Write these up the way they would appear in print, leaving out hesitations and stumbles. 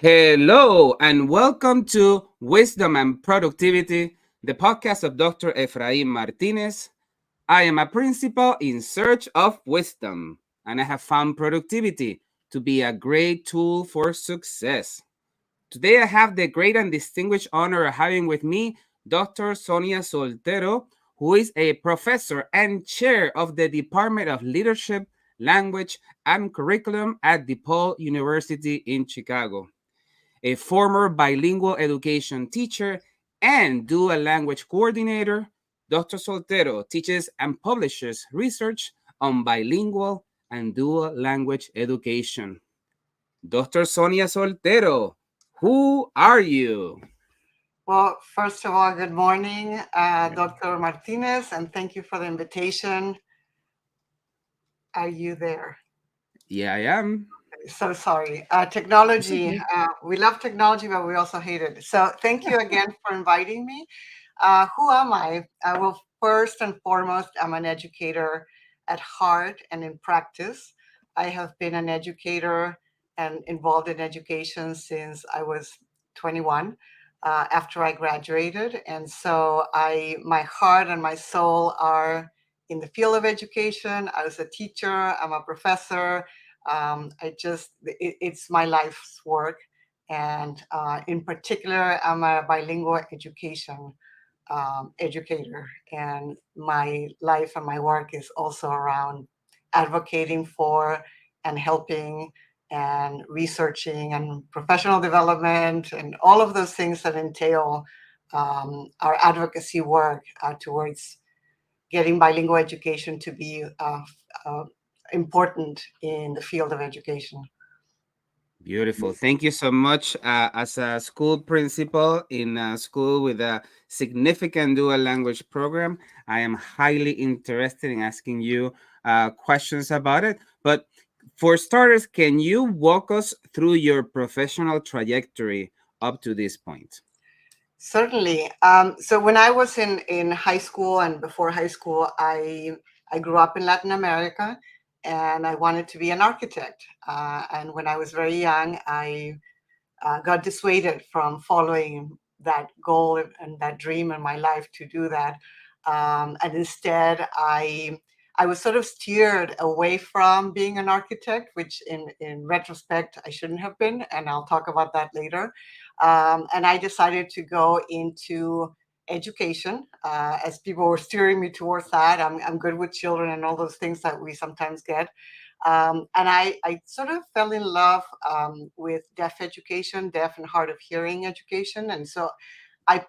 Hello, and welcome to Wisdom and Productivity, the podcast of Dr. Efraín Martinez. I am a principal in search of wisdom, and I have found productivity to be a great tool for success. Today, I have the great and distinguished honor of having with me Dr. Sonia Soltero, who is a professor and chair of the Department of Leadership, Language, and Curriculum at DePaul University in Chicago. A former bilingual education teacher and dual language coordinator, Dr. Soltero teaches and publishes research on bilingual and dual language education. Dr. Sonia Soltero, who are you? Well, first of all, good morning, Dr. Martinez, and thank you for the invitation. Are you there? Yeah, I am. So sorry. It's Technology, okay. we love technology, but we also hate it. So thank you again for inviting me. Who am I? Well, first and foremost, I'm an educator at heart and in practice. I have been an educator and involved in education since I was 21, after I graduated. And so my heart and my soul are in the field of education. I was a teacher, I'm a professor. It's my life's work. And in particular, I'm a bilingual education educator. And my life and my work is also around advocating for and helping and researching and professional development and all of those things that entail our advocacy work towards getting bilingual education to be uh, important in the field of education. Beautiful. Thank you so much. As a school principal in a school with a significant dual language program, I am highly interested in asking you questions about it. But for starters, can you walk us through your professional trajectory up to this point? Certainly. So when I was in high school and before high school, I grew up in Latin America, and I wanted to be an architect. And when I was very young, I got dissuaded from following that goal and that dream in my life to do that. And instead, I was sort of steered away from being an architect, which in retrospect, I shouldn't have been. And I'll talk about that later. And I decided to go into education as people were steering me towards that. I'm good with children and all those things that we sometimes get. And I sort of fell in love with deaf education, deaf and hard of hearing education. And so I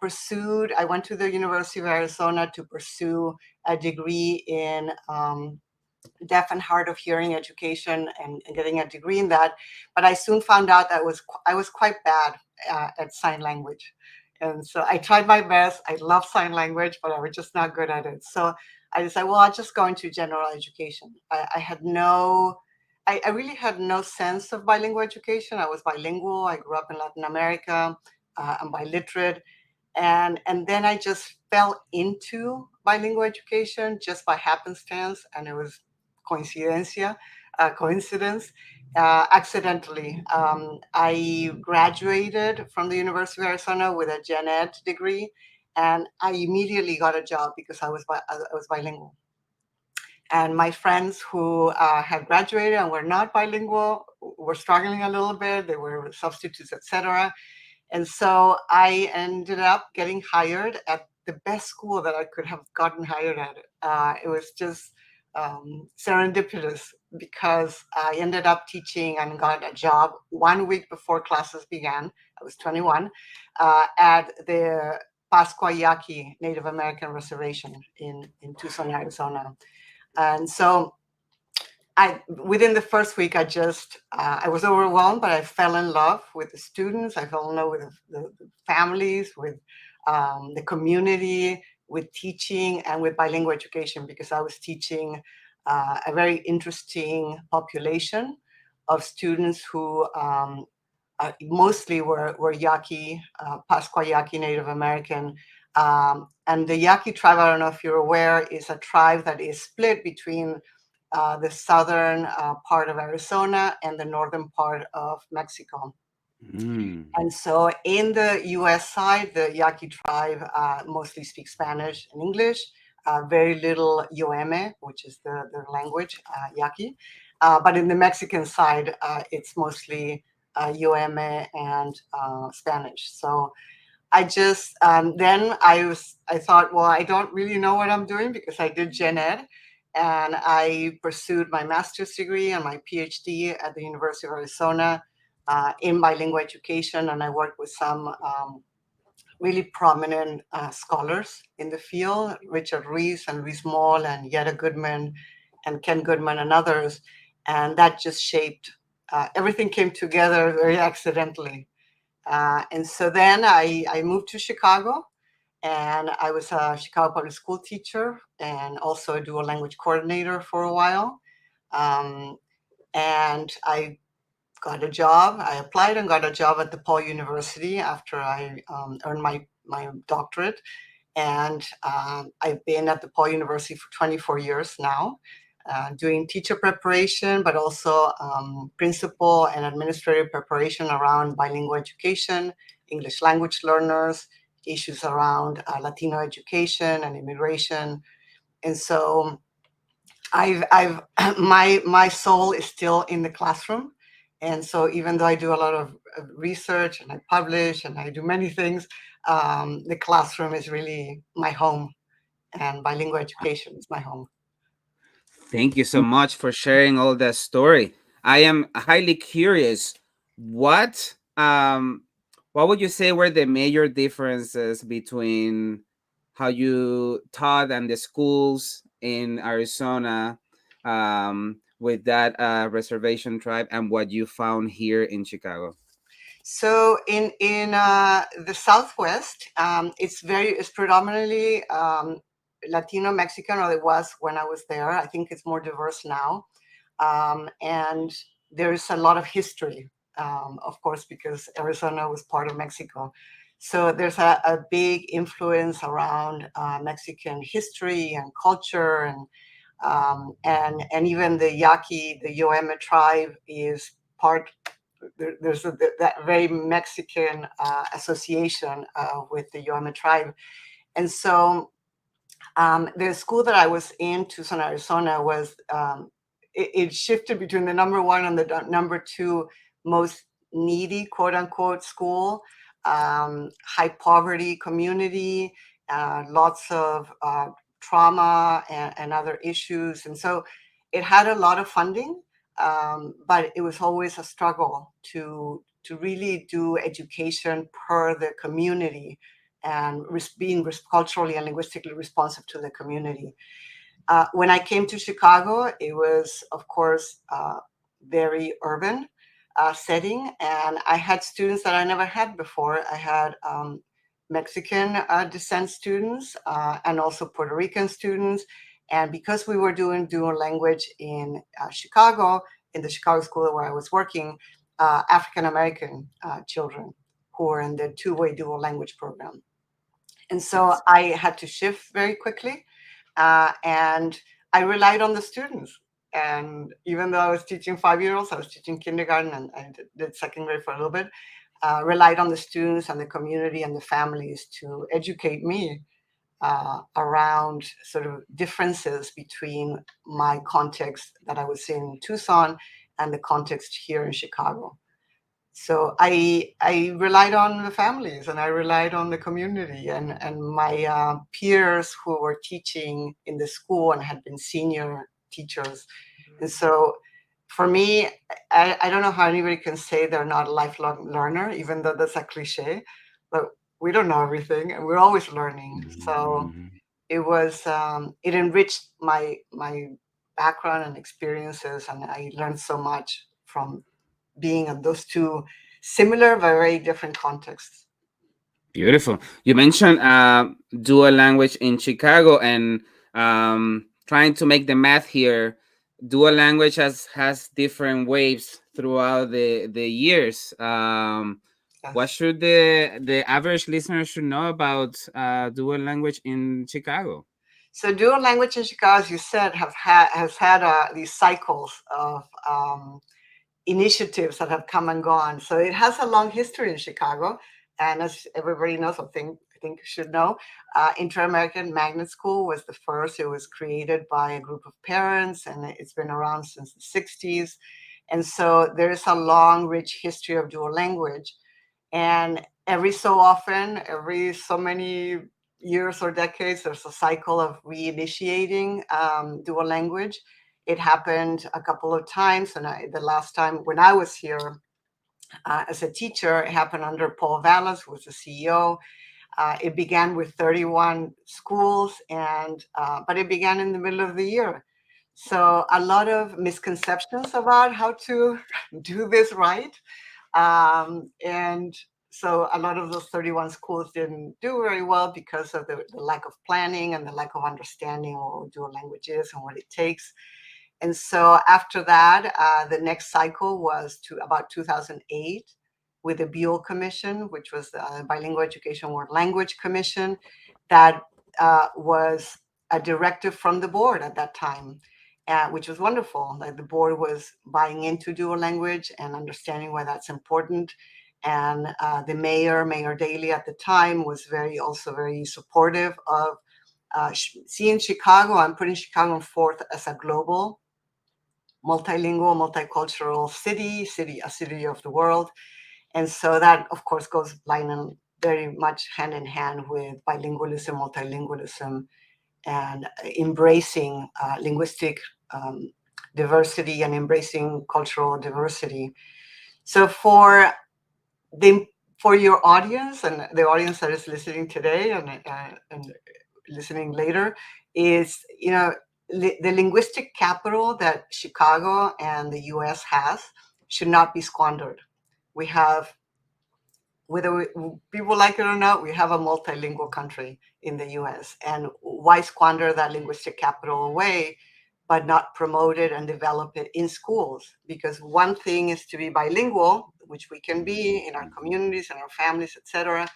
went to the University of Arizona to pursue a degree in deaf and hard of hearing education and getting a degree in that. But I soon found out that I was quite bad at sign language. And so I tried my best. I love sign language, but I was just not good at it. So I decided, well, I'll just go into general education. I really had no sense of bilingual education. I was bilingual. I grew up in Latin America. I'm biliterate. And then I just fell into bilingual education just by happenstance, and it was coincidence, accidentally. I graduated from the University of Arizona with a gen ed degree, and I immediately got a job because I was bilingual. And my friends who had graduated and were not bilingual were struggling a little bit. They were substitutes, etc. And so I ended up getting hired at the best school that I could have gotten hired at. It was just serendipitous because I ended up teaching and got a job 1 week before classes began. I was 21 at the Pascua Yaqui Native American Reservation in Tucson, Arizona. And so within the first week, I was overwhelmed, but I fell in love with the students. I fell in love with the families, with the community, with teaching, and with bilingual education because I was teaching a very interesting population of students who mostly were Yaqui, Pascua Yaqui Native American. And the Yaqui tribe, I don't know if you're aware, is a tribe that is split between the southern part of Arizona and the northern part of Mexico. Mm. And so in the US side, the Yaqui tribe mostly speaks Spanish and English, very little Yoeme, which is their language, Yaqui. But in the Mexican side, it's mostly Yoeme and Spanish. So I just then I thought, well, I don't really know what I'm doing because I did gen ed, and I pursued my master's degree and my PhD at the University of Arizona in bilingual education, and I worked with some really prominent scholars in the field, Richard Rees and Rees Moll and Yetta Goodman and Ken Goodman and others, and that just shaped everything came together very accidentally. And so then I moved to Chicago, and I was a Chicago public school teacher and also a dual language coordinator for a while. Um, and I got a job. I applied and got a job at DePaul University after I earned my doctorate. And I've been at DePaul University for 24 years now, doing teacher preparation, but also principal and administrative preparation around bilingual education, English language learners, issues around Latino education and immigration. And so I've my soul is still in the classroom. And so even though I do a lot of research and I publish and I do many things, the classroom is really my home, and bilingual education is my home. Thank you so much for sharing all that story. I am highly curious. What would you say were the major differences between how you taught and the schools in Arizona with that reservation tribe and what you found here in Chicago? So in the Southwest, it's predominantly Latino Mexican, or it was when I was there. I think it's more diverse now, and there's a lot of history, of course, because Arizona was part of Mexico. So there's a big influence around Mexican history and culture, and even the Yaqui, the Yoeme tribe, is part there's that very Mexican association with the Yoeme tribe. And so the school that I was in, Tucson, Arizona, was it shifted between the number one and the number two most needy, quote unquote, school, high poverty community, lots of trauma and other issues. And so it had a lot of funding, but it was always a struggle to really do education per the community and being culturally and linguistically responsive to the community. When I came to Chicago, it was, of course, very urban setting, and I had students that I never had before. I had Mexican descent students and also Puerto Rican students. And because we were doing dual language in Chicago, in the Chicago school where I was working, African American children who were in the two-way dual language program. And so Yes. I had to shift very quickly, and I relied on the students. And even though I was teaching 5-year-olds, I was teaching kindergarten and I did second grade for a little bit, relied on the students and the community and the families to educate me around sort of differences between my context that I was in Tucson and the context here in Chicago. So I relied on the families and I relied on the community and my peers who were teaching in the school and had been senior teachers. And so for me, I don't know how anybody can say they're not a lifelong learner, even though that's a cliche, but we don't know everything and we're always learning. So Mhm. it enriched my background and experiences, and I learned so much from being in those two similar but very different contexts. Beautiful. You mentioned dual language in Chicago and trying to make the math here. Dual language has different waves throughout the years. What Yes. should the average listener should know about dual language in Chicago? So dual language in Chicago, as you said, has had these cycles of initiatives that have come and gone. So it has a long history in Chicago. And as everybody knows, I think you should know, Inter-American Magnet School was the first. It was created by a group of parents, and it's been around since the 60s. And so there is a long, rich history of dual language. And every so often, every so many years or decades, there's a cycle of reinitiating dual language. It happened a couple of times, and the last time when I was here as a teacher, it happened under Paul Vallas, who was the CEO. It began with 31 schools, and but it began in the middle of the year. So a lot of misconceptions about how to do this right. And so a lot of those 31 schools didn't do very well because of the lack of planning and the lack of understanding what dual language is and what it takes. And so after that, the next cycle was to about 2008 with the Buell Commission, which was the Bilingual Education World Language Commission, that was a directive from the board at that time, which was wonderful. Like the board was buying into dual language and understanding why that's important. And the Mayor Daley at the time, was also very supportive of seeing Chicago and putting Chicago forth as a global multilingual, multicultural a city of the world. And so that, of course, goes line and very much hand in hand with bilingualism, multilingualism, and embracing linguistic diversity and embracing cultural diversity. So the for your audience and the audience that is listening today and listening later, is the linguistic capital that Chicago and the U.S. has should not be squandered. We have, whether people like it or not, we have a multilingual country in the U.S. And why squander that linguistic capital away, but not promote it and develop it in schools? Because one thing is to be bilingual, which we can be in our communities and our families, etc.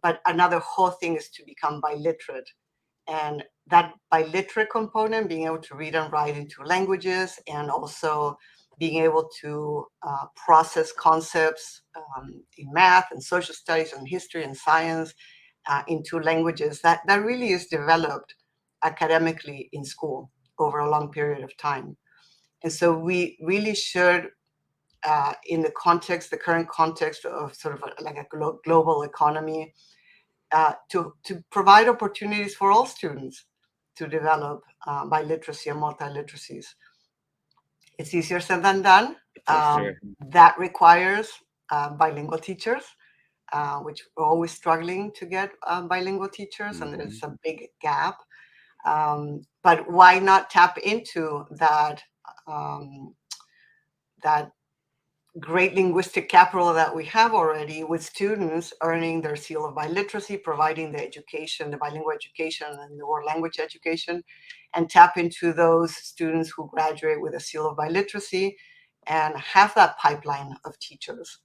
But another whole thing is to become biliterate. And that biliterate component, being able to read and write in two languages, and also being able to process concepts in math and social studies and history and science in two languages, that really is developed academically in school over a long period of time. And so we really should, in the current context of sort of like a global economy, to provide opportunities for all students to develop biliteracy and multiliteracies. It's easier said than done. For sure. That requires bilingual teachers, which we're always struggling to get bilingual teachers, and there's a big gap. But why not tap into that great linguistic capital that we have already, with students earning their seal of biliteracy, providing the education, the bilingual education and the world language education, and tap into those students who graduate with a seal of biliteracy and have that pipeline of teachers.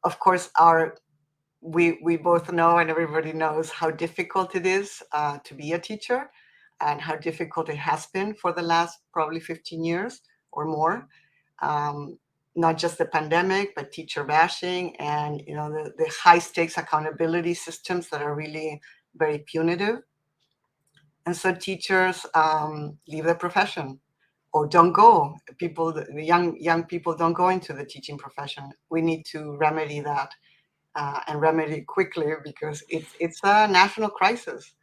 Of course, we both know, and everybody knows, how difficult it is to be a teacher, and how difficult it has been for the last probably 15 years or more. Not just the pandemic, but teacher bashing, and the high stakes accountability systems that are really very punitive. And so teachers leave the profession or don't go. The young people don't go into the teaching profession. We need to remedy that, and remedy quickly, because it's a national crisis.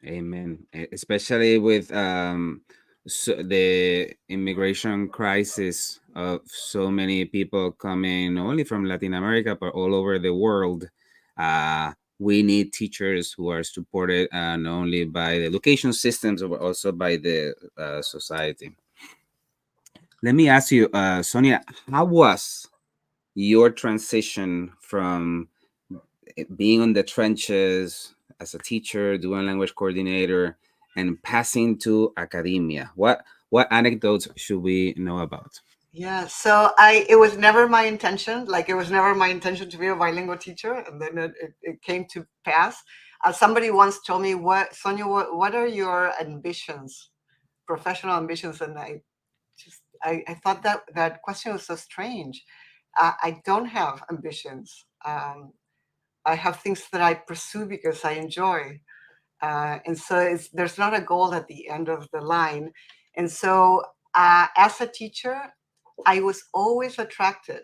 Amen. Especially with the immigration crisis of so many people coming not only from Latin America but all over the world. We need teachers who are supported not only by the education systems but also by the society. Let me ask you, Sonia, how was your transition from being on the trenches as a teacher, doing language coordinator, and passing to academia? What anecdotes should we know about? Yeah, so it was never my intention. Like, it was never my intention to be a bilingual teacher, and then it came to pass. Somebody once told me, Sonia, what are your ambitions, professional ambitions? And I just I thought that that question was so strange. I don't have ambitions. I have things that I pursue because I enjoy. And so there's not a goal at the end of the line. And so as a teacher, I was always attracted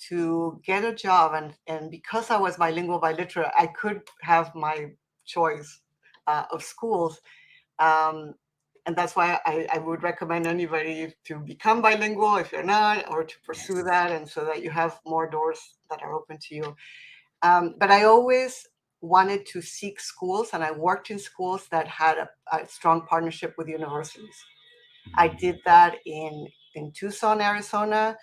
to get a job. And because I was bilingual, biliterate, I could have my choice of schools. Um, and that's why I would recommend anybody to become bilingual if you're not, or to pursue Yes. that, and so that you have more doors that are open to you. But I always wanted to seek schools, and I worked in schools that had a strong partnership with universities. I did that in Tucson, Arizona,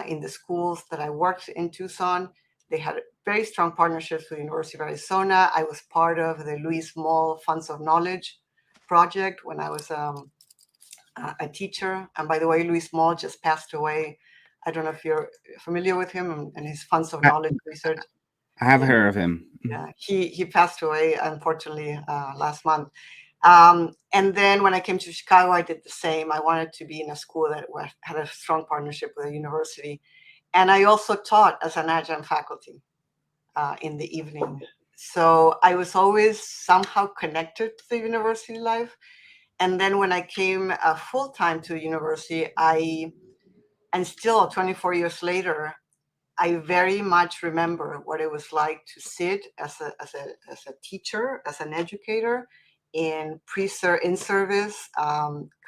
in the schools that I worked in Tucson. They had very strong partnerships with the University of Arizona. I was part of the Louis Moll Funds of Knowledge project when I was a teacher. And by the way, Louis Moll just passed away. I don't know if you're familiar with him and his Funds of I, Knowledge research. I have Yeah, heard of him. yeah. He passed away, unfortunately, last month. And then when I came to Chicago, I did the same. I wanted to be in a school that had a strong partnership with a university. And I also taught as an adjunct faculty in the evening. So I was always somehow connected to the university life. And then when I came full time to the university, and still 24 years later, I very much remember what it was like to sit as a teacher, as an educator in in-service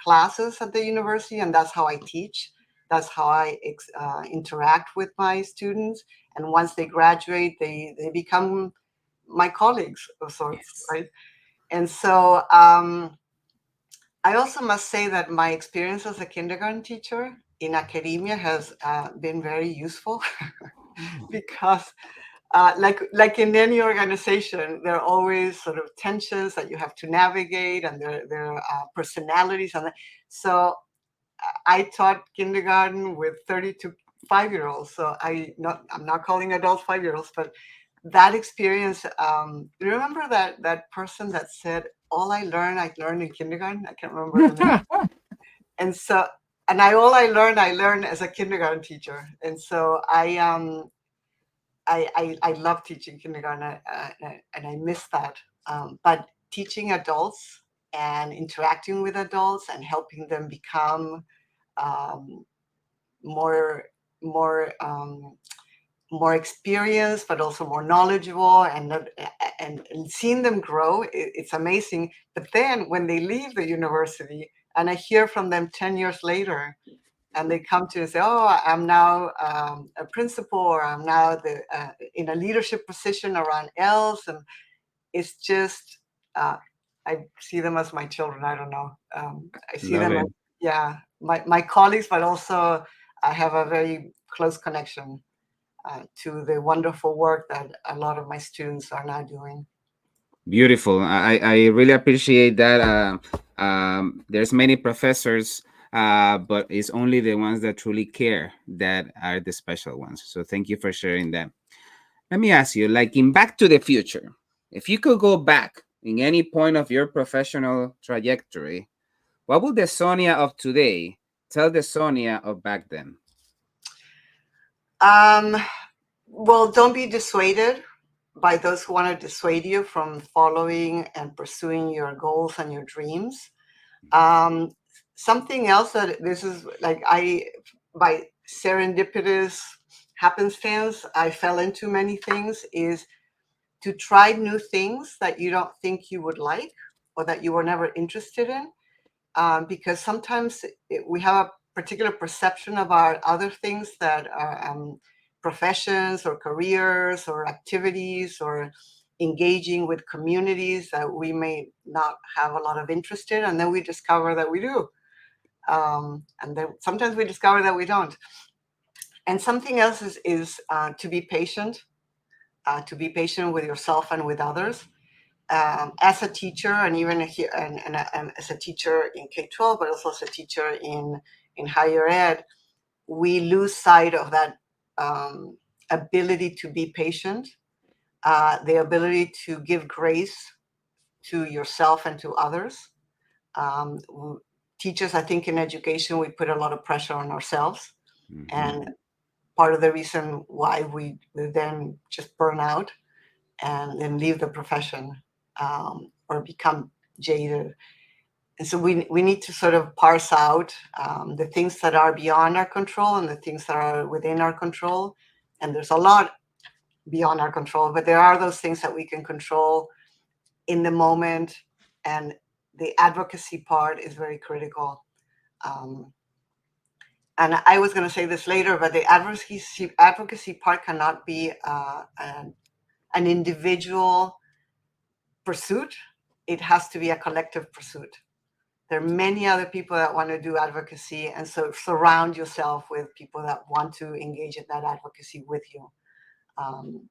classes at the university, and that's how I teach. That's how I interact with my students. And once they graduate, they become my colleagues of sorts, Yes. right? And so I also must say that my experience as a kindergarten teacher in academia has been very useful because like in any organization, there are always sort of tensions that you have to navigate, and there are personalities, and so I taught kindergarten with 32 5-year-olds. So I'm not calling adults 5-year-olds, but that experience. Remember that person that said, "All I learned in kindergarten." I can't remember the name. And so, and I learned as a kindergarten teacher, and so I love teaching kindergarten, and I miss that. But teaching adults and interacting with adults and helping them become um, more more more experienced, but also more knowledgeable, and seeing them grow, it's amazing. But then when they leave the university, and I hear from them 10 years later, and they come to and say, "Oh, I'm now a principal, or I'm now in a leadership position around else," and it's just uh, I see them as my children. I don't know. I see Love them as, it. yeah, my colleagues, but also I have a very close connection to the wonderful work that a lot of my students are now doing. Beautiful. I really appreciate that. There's many professors, but it's only the ones that truly care that are the special ones. So thank you for sharing that. Let me ask you, like in Back to the Future, if you could go back in any point of your professional trajectory, what would the Sonia of today tell the Sonia of back then? Um, well, don't be dissuaded by those who want to dissuade you from following and pursuing your goals and your dreams. Um, Something else that this is like by serendipitous happenstance, I fell into many things, is to try new things that you don't think you would like, or that you were never interested in, because sometimes we have a particular perception about other things that are professions or careers or activities or engaging with communities that we may not have a lot of interest in, and then we discover that we do, and then sometimes we discover that we don't. And something else is to be patient with yourself and with others. As a teacher, and even here, and as a teacher in K-12, but also as a teacher in higher ed, we lose sight of that ability to be patient, the ability to give grace to yourself and to others, um, teachers, I think in education, we put a lot of pressure on ourselves. Hmm. And part of the reason why we then just burn out and then leave the profession, or become jaded. And so we need to sort of parse out the things that are beyond our control and the things that are within our control. And there's a lot beyond our control, but there are those things that we can control in the moment. And the advocacy part is very critical. Um, and I was going to say this later, but the advocacy part cannot be an individual pursuit. It has to be a collective pursuit. There are many other people that want to do advocacy, and so surround yourself with people that want to engage in that advocacy with you. Um,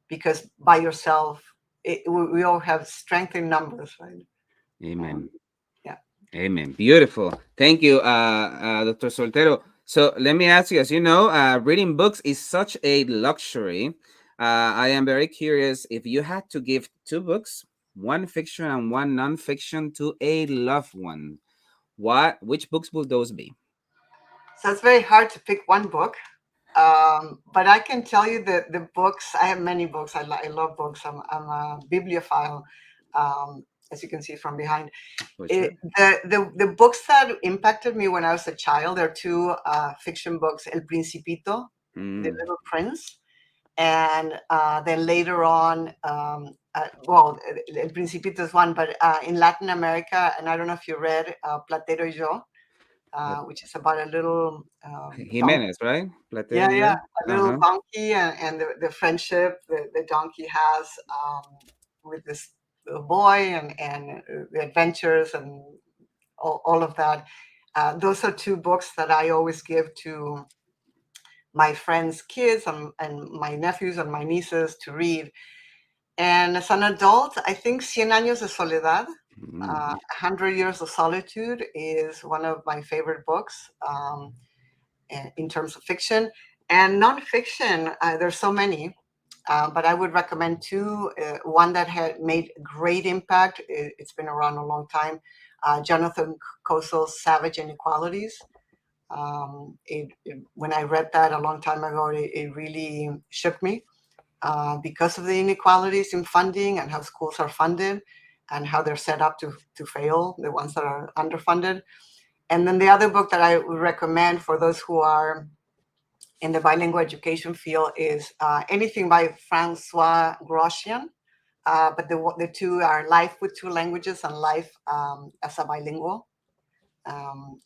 because by yourself, we all have strength in numbers, right? Amen. Um, yeah. Amen. Beautiful. Thank you, Dr. Soltero. So let me ask you, as you know, reading books is such a luxury. I am very curious if you had to give two books, one fiction and one nonfiction, to a loved one. Which books will those be? So it's very hard to pick one book. But I can tell you that the books, I have many books. I love books. I'm a bibliophile, as you can see from behind. For sure. The books that impacted me when I was a child are two fiction books, El Principito, The Mm. Little Prince, and then later on, well, El Principito is one, but in Latin America, and I don't know if you read Platero y Yo, Uh, which is about a little donkey. Jimenez, right? Yeah, Platero yeah, yo. a little Uh-huh. donkey, and the friendship the donkey has with this little boy, and the adventures and all of that. Those are two books that I always give to my friends' kids and my nephews and my nieces to read. And as an adult, I think Cien Años de Soledad, Mm. 100 Years of Solitude, is one of my favorite books. In terms of fiction and nonfiction. There's so many, but I would recommend two. One that had made great impact. It's been around a long time. Jonathan Cosel's Savage Inequalities. When I read that a long time ago, it really shook me because of the inequalities in funding and how schools are funded and how they're set up to fail, the ones that are underfunded. And then the other book that I would recommend for those who are in the bilingual education field is anything by Francois Grosjean. But the two are Life with Two Languages and Life as a Bilingual.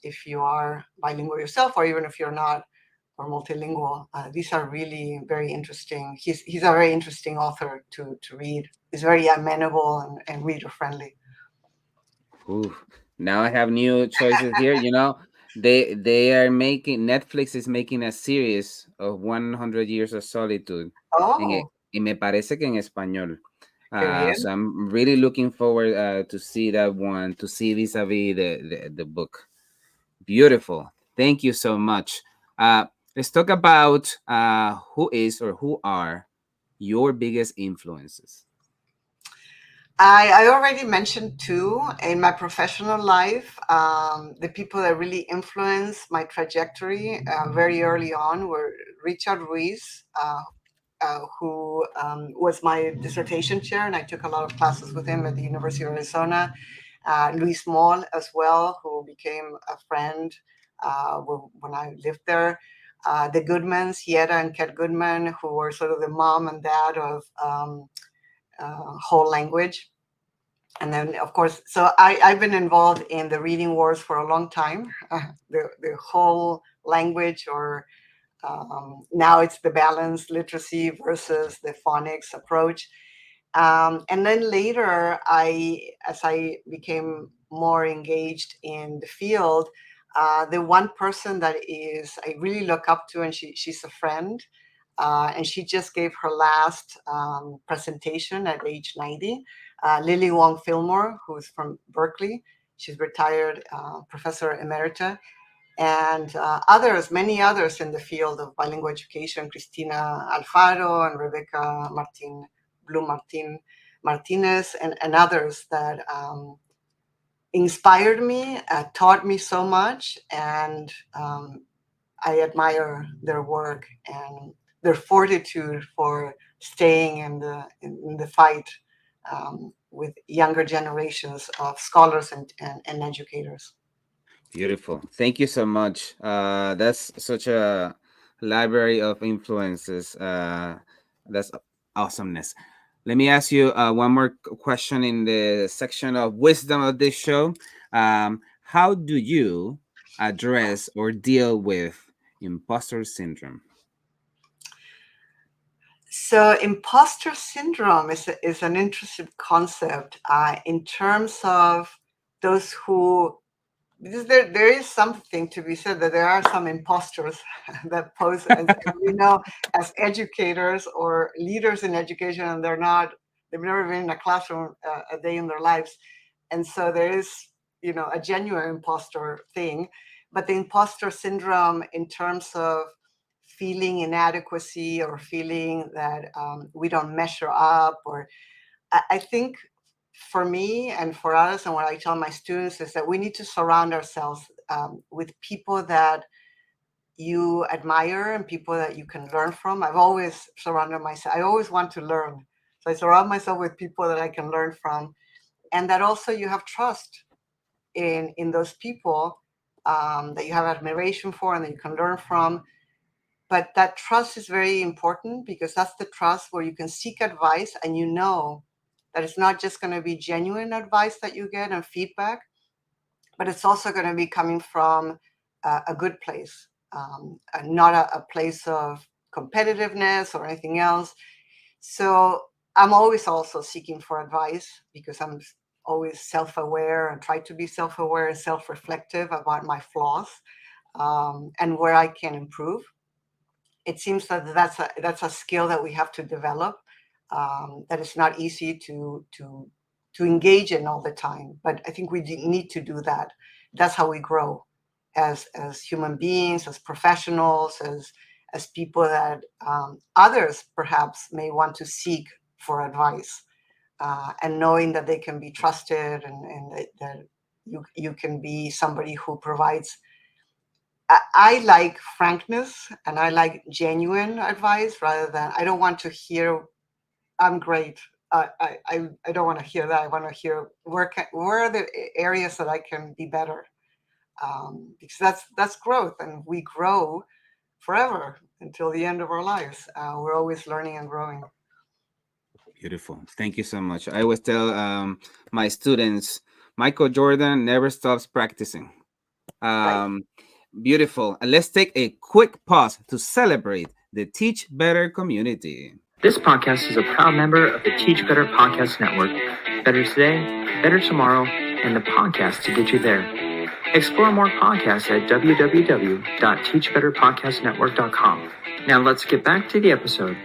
If you are bilingual yourself, or even if you're not, or multilingual, these are really very interesting. He's a very interesting author to read. He's very amenable and reader friendly. Ooh, now I have new choices here. You know, they are making Netflix is making a series of 100 Years of Solitude, Oh, y me parece que en español. qué bien. So I'm really looking forward to see that one, to see vis-a-vis the book. Beautiful. Thank you so much. Let's talk about who is or who are your biggest influences. I already mentioned two in my professional life. The people that really influenced my trajectory very early on were Richard Ruiz, who was my dissertation chair, and I took a lot of classes with him at the University of Arizona. Luis Moll as well, who became a friend when I lived there. The Goodmans, Yetta and Kat Goodman, who were sort of the mom and dad of whole language. And then, of course, so I've been involved in the reading wars for a long time. The whole language, or now it's the balanced literacy versus the phonics approach. And then later, as I became more engaged in the field, the one person that I really look up to, and she's a friend, and she just gave her last presentation at age 90. Lily Wong Fillmore, who's from Berkeley. She's retired professor emerita, and many others in the field of bilingual education, Cristina Alfaro and Rebecca Martin, Blue Martin Martinez, and others that inspired me, taught me so much, and I admire their work and their fortitude for staying in the fight with younger generations of scholars and educators. Beautiful. Thank you so much. That's such a library of influences. That's awesomeness. Let me ask you one more question in the section of wisdom of this show. How do you address or deal with imposter syndrome? So, imposter syndrome is an interesting concept in terms of those who, because there is something to be said that there are some imposters that pose, as we know, as educators or leaders in education, and they've never been in a classroom a day in their lives. And so there is, a genuine imposter thing. But the imposter syndrome, in terms of feeling inadequacy or feeling that we don't measure up, or I think for me and for us, and what I tell my students is that we need to surround ourselves with people that you admire and people that you can learn from. I've always surrounded myself, I always want to learn. So I surround myself with people that I can learn from, and that also you have trust in those people, that you have admiration for and that you can learn from. But that trust is very important, because that's the trust where you can seek advice and you know that it's not just going to be genuine advice that you get and feedback, but it's also going to be coming from a good place, and not a place of competitiveness or anything else. So I'm always also seeking for advice, because I'm always self-aware and try to be self-aware and self-reflective about my flaws, and where I can improve. It seems that that's a skill that we have to develop. That it's not easy to engage in all the time, but I think we need to do that. That's how we grow as human beings, as professionals, as people that others perhaps may want to seek for advice, and knowing that they can be trusted, and that you can be somebody who provides. I like frankness and I like genuine advice, rather than, I don't want to hear I'm great. I don't want to hear that. I want to hear where are the areas that I can be better, because that's growth, and we grow forever until the end of our lives. We're always learning and growing. Beautiful. Thank you so much. I always tell my students, Michael Jordan never stops practicing. Right. Um, Beautiful. And let's take a quick pause to celebrate the Teach Better community. This podcast is a proud member of the Teach Better Podcast Network. Better today, better tomorrow, and the podcast to get you there. Explore more podcasts at www.teachbetterpodcastnetwork.com. Now let's get back to the episode.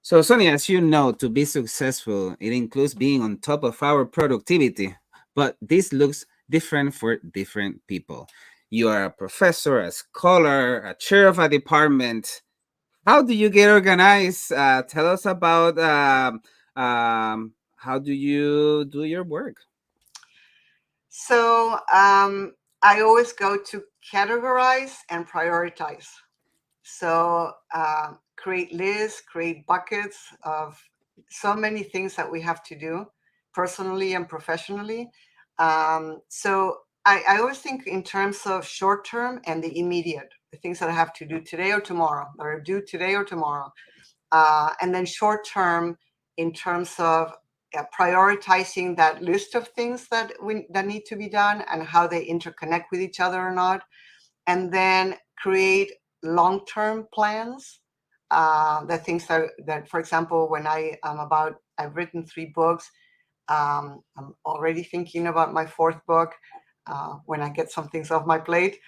So, Sonia, as you know, to be successful, it includes being on top of our productivity, but this looks different for different people. You are a professor, a scholar, a chair of a department. How do you get organized? Tell us about how do you do your work? So I always go to categorize and prioritize. So create lists, create buckets of so many things that we have to do personally and professionally. So I always think in terms of short term and the immediate, the things that I have to do today or tomorrow, or do today or tomorrow. And then short term in terms of prioritizing that list of things that need to be done and how they interconnect with each other or not, and then create long-term plans. The things that, for example, when I've written 3 books. I'm already thinking about my 4th book when I get some things off my plate.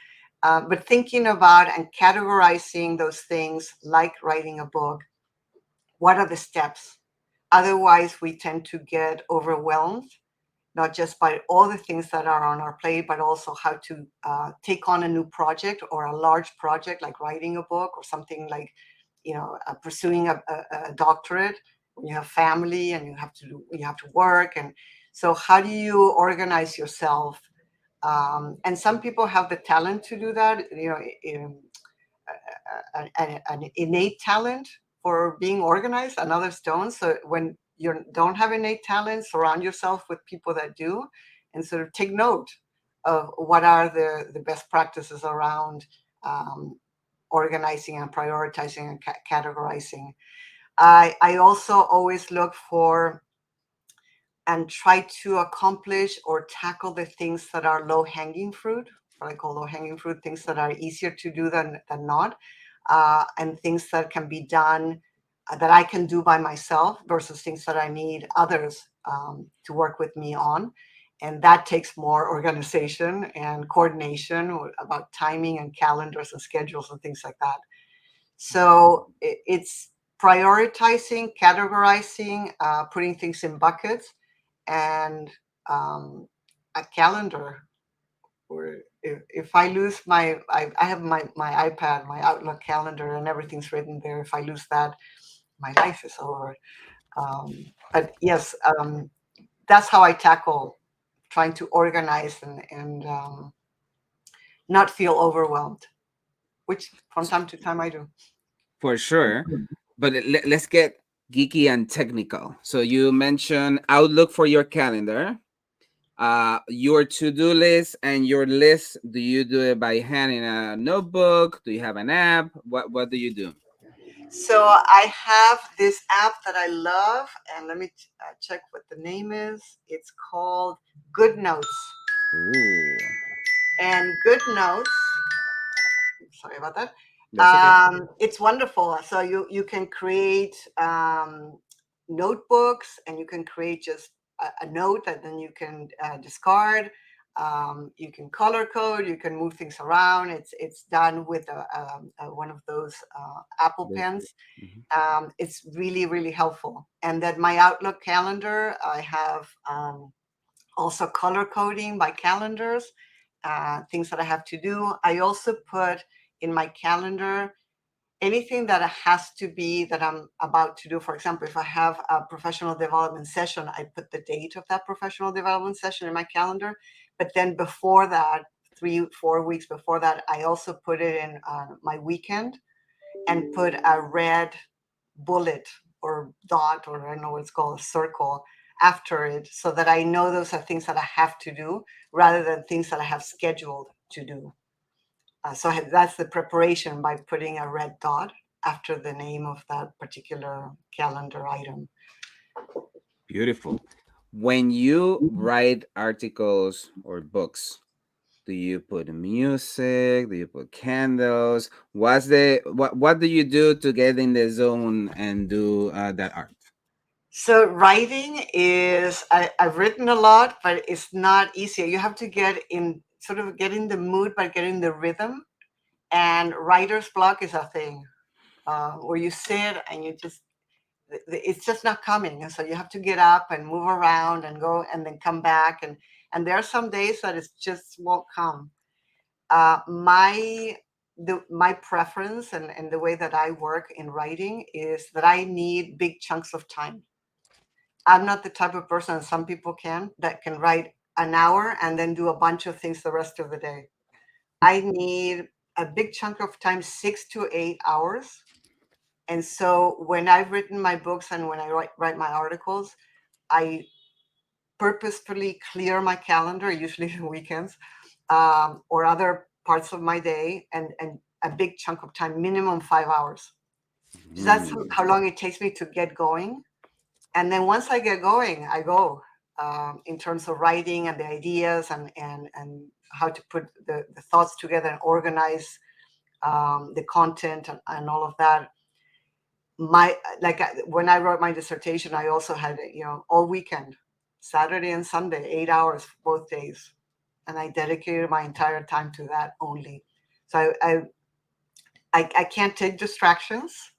But thinking about and categorizing those things, like writing a book, what are the steps? Otherwise, we tend to get overwhelmed, not just by all the things that are on our plate, but also how to take on a new project or a large project like writing a book, or something like, pursuing a doctorate when you have family and you have to work. And So how do you organize yourself? And some people have the talent to do that, an innate talent for being organized, and others don't. So when you don't have innate talent, surround yourself with people that do, and sort of take note of what are the best practices around um, organizing and prioritizing and categorizing. I also always look for and try to accomplish or tackle the things that are low hanging fruit, what I call low hanging fruit, things that are easier to do than not, and things that can be done that I can do by myself versus things that I need others to work with me on. And that takes more organization and coordination about timing and calendars and schedules and things like that. So it's prioritizing, categorizing, putting things in buckets, and a calendar. Or if I lose I have my iPad, my Outlook calendar, and everything's written there. If I lose that, my life is over. But yes, that's how I tackle trying to organize and not feel overwhelmed, which from time to time I do. For sure. But let's get geeky and technical. So you mentioned Outlook for your calendar, your to-do list, and your list. Do you do it by hand in a notebook? Do you have an app? What do you do? So I have this app that I love, and let me check what the name is. It's called Good Notes. Ooh, And Good Notes, sorry about that. that's okay. It's wonderful. So you can create notebooks, and you can create just a note that then you can discard. You can color code. You can move things around. It's done with one of those Apple pens. Mhm. It's really, really helpful. And then my Outlook calendar, I have also color coding by calendars, things that I have to do. I also put in my calendar anything that has to be that I'm about to do. For example, if I have a professional development session, I put the date of that professional development session in my calendar. But then before that, 3-4 weeks before that, I also put it in my weekend and put a red bullet or dot, or I don't know what it's called, a circle after it, so that I know those are things that I have to do rather than things that I have scheduled to do. So that's the preparation by putting a red dot after the name of that particular calendar item. Beautiful. When you write articles or books, do you put music? Do you put candles? What do you do to get in the zone and do that art? So writing is, I've written a lot, but it's not easy. You have to get in, sort of get in the mood, but get in the rhythm. And writer's block is a thing where you sit and you just, it's just not coming. And so you have to get up and move around and go and then come back. And there are some days that it just won't come. My preference and the way that I work in writing is that I need big chunks of time. I'm not the type of person, some people that can write an hour and then do a bunch of things the rest of the day. I need a big chunk of time, 6 to 8 hours. And so when I've written my books and when I write my articles, I purposefully clear my calendar, usually on weekends, or other parts of my day, and a big chunk of time, minimum 5 hours. So that's Mm. how long it takes me to get going. And then once I get going, I go in terms of writing and the ideas and how to put the thoughts together and organize the content and all of that. When I wrote my dissertation, I also had all weekend, Saturday and Sunday, 8 hours both days, and I dedicated my entire time to that only. So I can't take distractions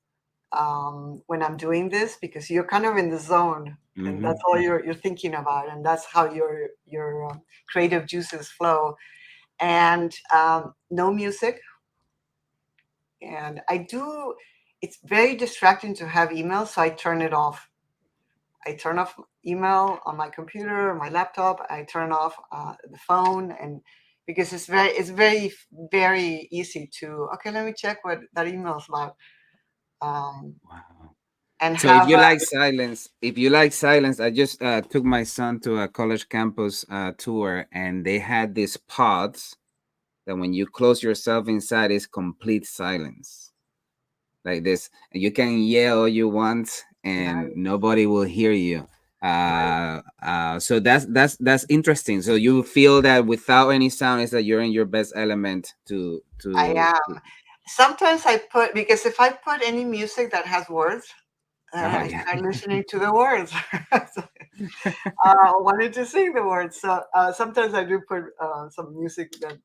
when I'm doing this, because you're kind of in the zone, and Hmm. that's all you're thinking about, and that's how your creative juices flow. And no music, and I do. It's very distracting to have emails, so I turn it off. I turn off email on my computer, my laptop. I turn off the phone, and because very easy to, okay, let me check what that email is about, um, Wow. and So if have you like silence, I just took my son to a college campus tour, and they had these pods that when you close yourself inside, is complete silence, like this, and you can yell all you want, and nice, nobody will hear you. nice. So that's interesting. So you feel that without any sound, is that you're in your best element I am. Sometimes I put, because if I put any music that has words, then Oh I yeah. start listening to the words. So, wanted to sing the words. So sometimes I do put some music that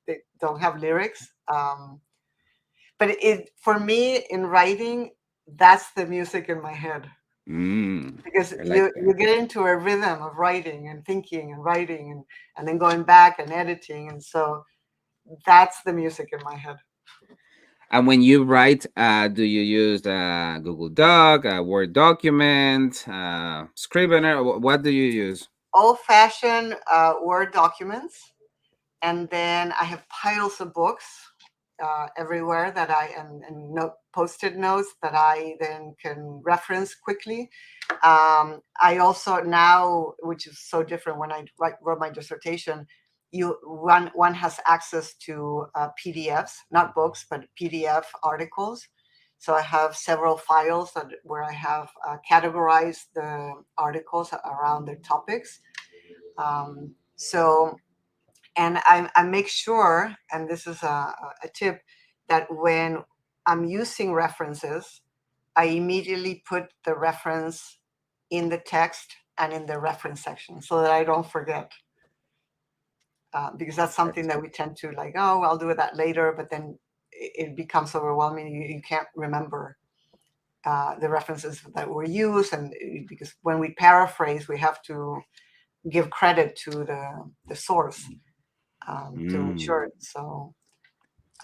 they don't have lyrics. But it, for me, in writing, that's the music in my head, because I like you that. get into a rhythm of writing and thinking and writing, and then going back and editing, and so that's the music in my head. And when you write, do you use Google Doc, a Word document, Scrivener? What do you use? Old-fashioned Word documents, and then I have piles of books everywhere that and post-it notes that I then can reference quickly. I also now, which is so different, when I wrote my dissertation, one has access to PDFs, not books, but PDF articles. So I have several files where I have categorized the articles around their topics. So, and I make sure, and this is a tip, that when I'm using references, I immediately put the reference in the text and in the reference section so that I don't forget. Because that's something that we tend to, like, oh, I'll do that later, but then it becomes overwhelming. You can't remember the references that were used, and because when we paraphrase, we have to give credit to the source to ensure Mm, it. So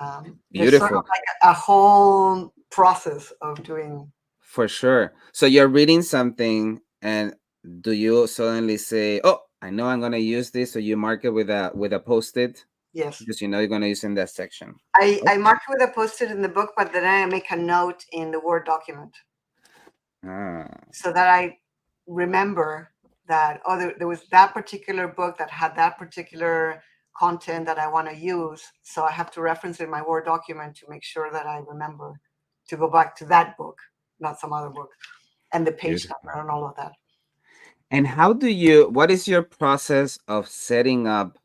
there's sort of beautiful. like a whole process of doing. For sure. So you're reading something, and do you suddenly say, "Oh, I know I'm gonna use this"? So you mark it with a post-it Yes. because you know you're gonna use in that section. I Okay. mark it with a post-it in the book, but then I make a note in the Word document Ah, so that I remember that, oh, there was that particular book that had that particular content that I want to use. So I have to reference in my Word document to make sure that I remember to go back to that book, not some other book, and the page beautiful. number and all of that. And how do you? What is your process of setting up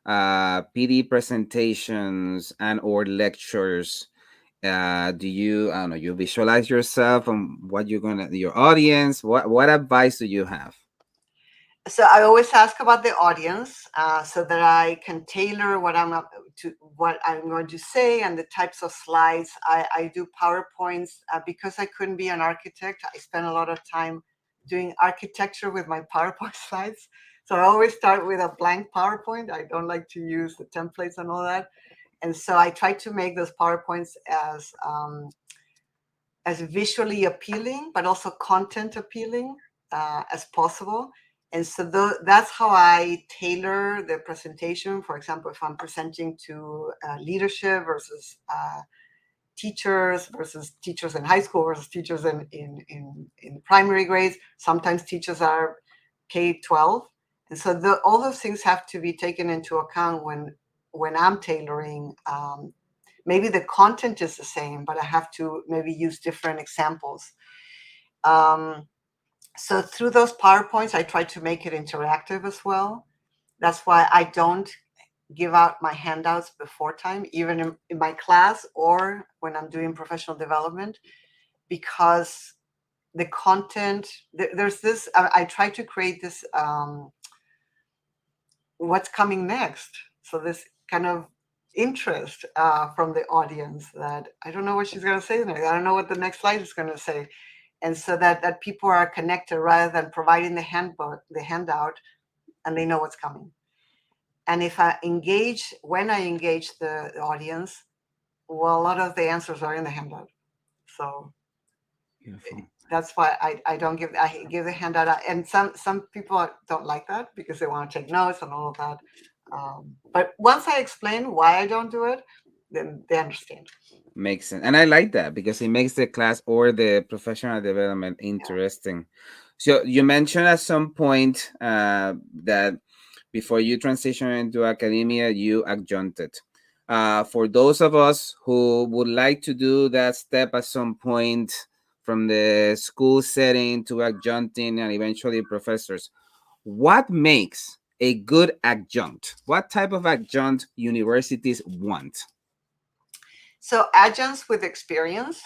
PD presentations and or lectures? Do you, I don't know, you visualize yourself and what you're gonna, your audience? What advice do you have? So I always ask about the audience so that I can tailor what I'm going to say and the types of slides. I do PowerPoints because I couldn't be an architect. I spend a lot of time doing architecture with my PowerPoint slides. So I always start with a blank PowerPoint. I don't like to use the templates and all that. And so I try to make those PowerPoints as visually appealing, but also content appealing as possible. And so that's how I tailor the presentation. For example, if I'm presenting to leadership versus teachers in high school versus teachers in primary grades, sometimes teachers are K-12. And so all those things have to be taken into account when I'm tailoring. Maybe the content is the same, but I have to maybe use different examples. Um, so through those PowerPoints, I try to make it interactive as well. That's why I don't give out my handouts before time, even in my class or when I'm doing professional development, because the content, there's this, I try to create this, what's coming next. So this kind of interest from the audience that I don't know what she's going to say next. I don't know what the next slide is going to say. And so that people are connected rather than providing the handout, and they know what's coming. And if when I engage the audience, well, a lot of the answers are in the handout. So Beautiful. That's why I give the handout out. And some people don't like that because they want to take notes and all of that. But once I explain why I don't do it, then they understand. Makes sense. And I like that because it makes the class or the professional development Yeah. interesting. So you mentioned at some point that before you transition into academia, you adjuncted. For those of us who would like to do that step at some point from the school setting to adjuncting and eventually professors, what makes a good adjunct? What type of adjunct universities want? So adjuncts with experience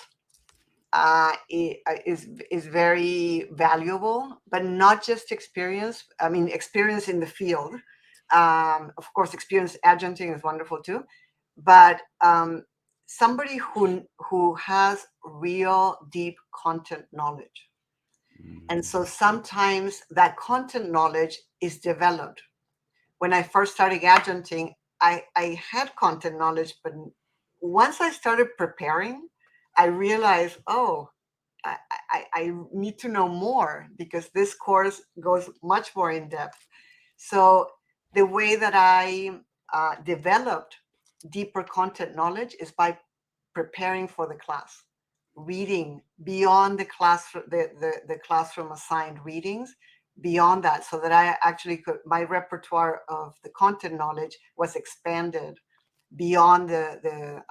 is very valuable, but not just experience. I mean, experience in the field. Of course, experience adjuncting is wonderful too, but somebody who has real deep content knowledge. And so sometimes that content knowledge is developed. When I first started adjuncting, I had content knowledge, but once I started preparing, I realized, oh, I need to know more because this course goes much more in depth. So the way that I developed deeper content knowledge is by preparing for the class, reading beyond the classroom assigned readings, beyond that, so that I actually could, my repertoire of the content knowledge was expanded beyond the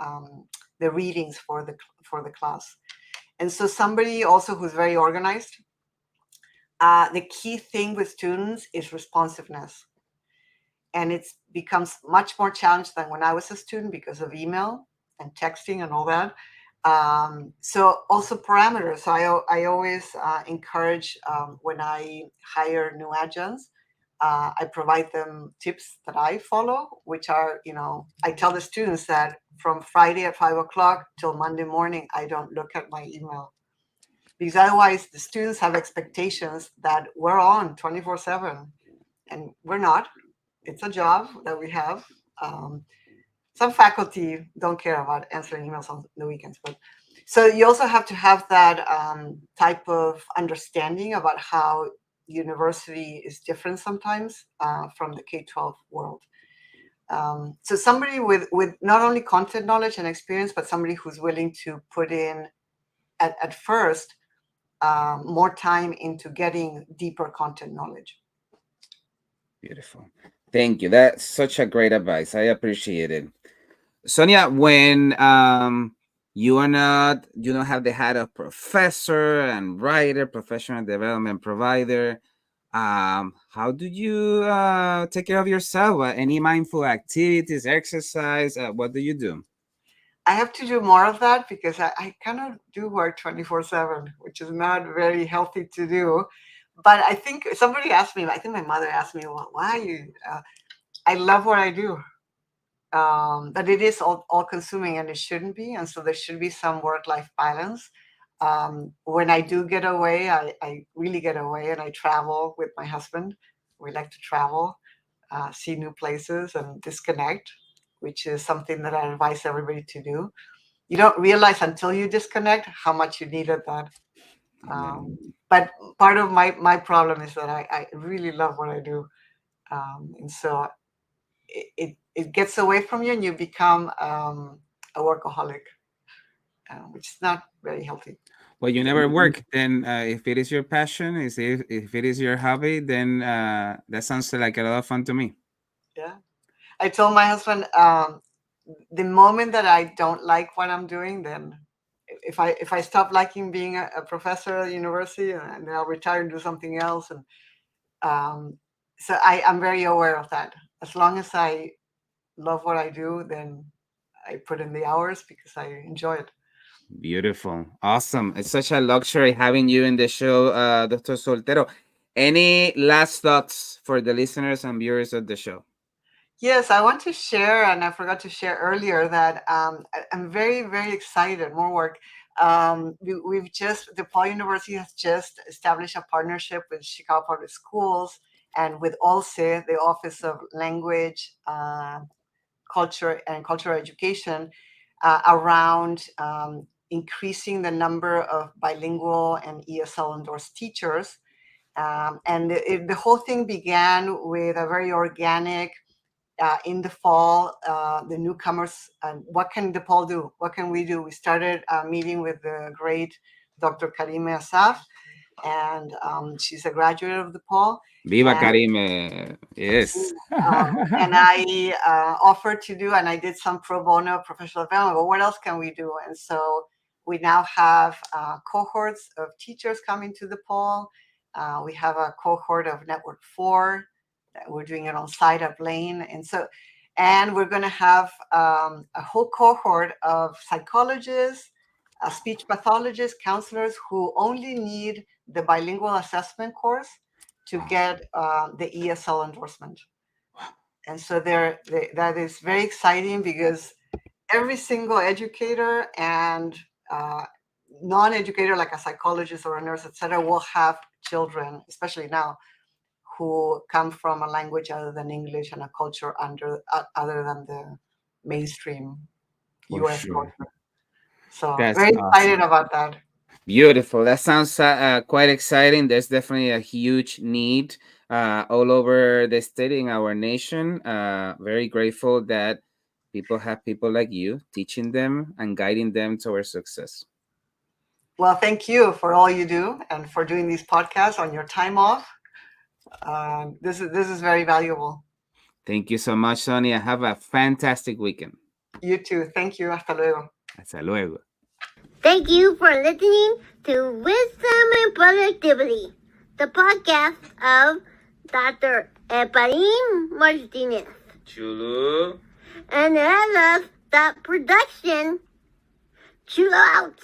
readings for the class. And so somebody also who's very organized, the key thing with students is responsiveness. And it becomes much more challenged than when I was a student because of email and texting and all that. So also parameters. So I always encourage when I hire new adjuncts, I provide them tips that I follow, which are, I tell the students that from Friday at 5 o'clock till Monday morning, I don't look at my email because otherwise the students have expectations that we're on 24/7 and we're not. It's a job that we have. Um, some faculty don't care about answering emails on the weekends, but so you also have to have that type of understanding about how university is different sometimes from the K-12 world. So somebody with not only content knowledge and experience, but somebody who's willing to put in at first more time into getting deeper content knowledge. Beautiful. Thank you. That's such a great advice. I appreciate it. Sonia, when you don't have the hat of professor and writer, professional development provider, how do you take care of yourself? Any mindful activities, exercise? What do you do? I have to do more of that because I kind of do work 24/7, which is not very healthy to do. But I think somebody asked me, I think my mother asked me, well, why you, I love what I do. But it is all consuming and it shouldn't be. And so there should be some work-life balance. When I do get away, I really get away and I travel with my husband. We like to travel, see new places and disconnect, which is something that I advise everybody to do. You don't realize until you disconnect how much you needed that. Amen. But part of my problem is that I really love what I do. And so it gets away from you and you become a workaholic, which is not very healthy. Well, you never work. Then, if it is your passion, if it is your hobby, then that sounds like a lot of fun to me. Yeah. I told my husband, the moment that I don't like what I'm doing, then if I stop liking being a professor at university, and then I'll retire and do something else. And so I'm very aware of that. As long as I love what I do, then I put in the hours because I enjoy it. Beautiful. Awesome. It's such a luxury having you in the show, Dr. Soltero. Any last thoughts for the listeners and viewers of the show? Yes, I want to share, and I forgot to share earlier that I'm very, very excited. More work. DePaul University has just established a partnership with Chicago Public Schools and with ALSE, the Office of Language, Culture, and Cultural Education, around increasing the number of bilingual and ESL endorsed teachers. And the whole thing began with a very organic, in the fall, the newcomers, what can DePaul do? What can we do? We started a meeting with the great Dr. Karime Asaf, and she's a graduate of DePaul. Viva And Karime. Yes. and I offered to do, and I did some pro bono professional development, but what else can we do? And so we now have cohorts of teachers coming to DePaul. We have a cohort of Network 4 that we're doing it on site at Blaine. And we're going to have a whole cohort of psychologists, speech pathologists, counselors who only need the bilingual assessment course to get the ESL endorsement. And so that is very exciting, because every single educator and non-educator, like a psychologist or a nurse, etc., will have children, especially now, who come from a language other than English and a culture other than the mainstream U.S. culture. So That's very excited awesome. about that. Beautiful. That sounds quite exciting. There's definitely a huge need all over the state in our nation. Very grateful that people have people like you teaching them and guiding them towards success. Well, thank you for all you do and for doing these podcasts on your time off. This is very valuable. Thank you so much, Sonia. Have a fantastic weekend. You too. Thank you. Hasta luego. Hasta luego. Thank you for listening to Wisdom and Productivity, the podcast of Dr. Efraín Martinez. Chulo. And I love that production. Chill out.